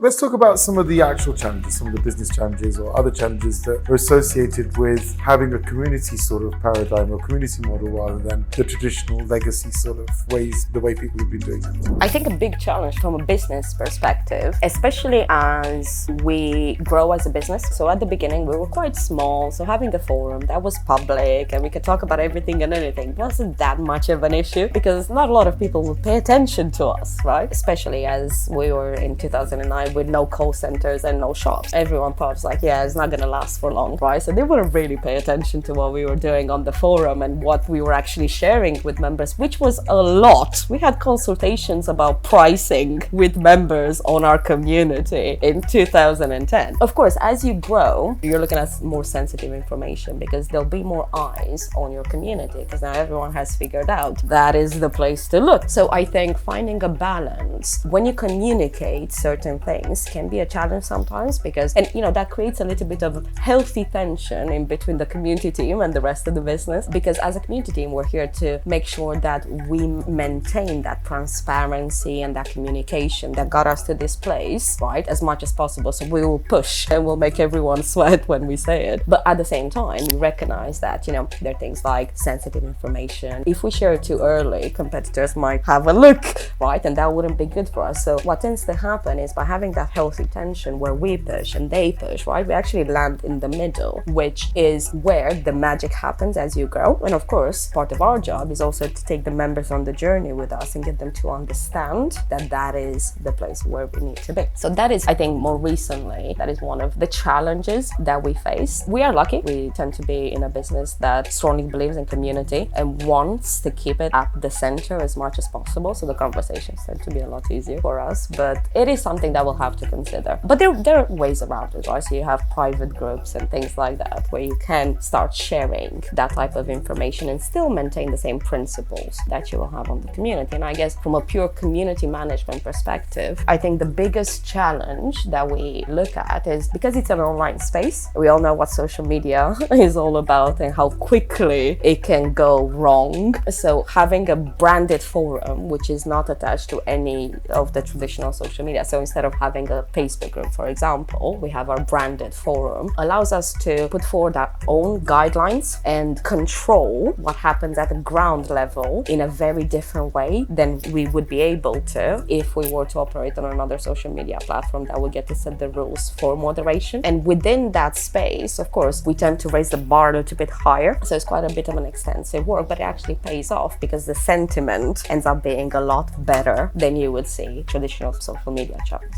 let's talk about some of the actual challenges, some of the business challenges or other challenges that are associated with having a community sort of paradigm or community model rather than the traditional legacy sort of ways, the way people have been doing it. I think a big challenge from a business perspective, especially as we grow as a business. So at the beginning, we were quite small. So having a forum that was public and we could talk about everything and anything wasn't that much of an issue because not a lot of people would pay attention to us, right? Especially as we were in 2009 with no call centers and no shops. Everyone thought like, yeah, it's not going to last for long, right? So they wouldn't really pay attention to what we were doing on the forum and what we were actually sharing with members, which was a lot. We had consultations about pricing with members on our community in 2010. Of course, as you grow, you're looking at more sensitive information because there'll be more eyes on your community because now everyone has figured out that is the place to look. So I think finding a balance when you communicate certain things can be a challenge sometimes because, and you know, that creates a little bit of healthy tension in between the community team and the rest of the business, because as a community team, we're here to make sure that we maintain that transparency and that communication that got us to this place, right, as much as possible. So we will push and we'll make everyone sweat when we say it. But at the same time, we recognize that, you know, there are things like sensitive information. If we share it too early, competitors might have a look, right, and that wouldn't be good for us. So what tends to happen is by having that healthy tension where we push and they push, right, we actually land in the middle, which is where the magic happens as you grow. And of course, part of our job is also to take the members on the journey with us and get them to understand that that is the place where we need to be. So that is, I think, more recently, that is one of the challenges that we face. We are lucky. We tend to be in a business that strongly believes in community and wants to keep it at the center as much as possible. So the conversations tend to be a lot easier for us, but it is something that we'll have to consider. But there are ways around it, right? So you have private groups and things like that where you can start sharing that type of information and still maintain the same principles that you will have on the community. And I guess from a pure community management perspective, I think the biggest challenge that we look at is because it's an online space, we all know what social media is all about and how quickly it can go wrong. So having a branded forum, which is not attached to any of the traditional social media. So instead of having a Facebook group, for example, we have our branded forum, allows us to put forward our own guidelines and control what happens at the ground level in a very different way than we would be able to if we were to operate on another social media platform that would get to set the rules for moderation. And within that space, of course, we tend to raise the bar a little bit higher. So it's quite a bit of an extensive work, but it actually pays off because the sentiment ends up being a lot better than you would see traditional social media channels.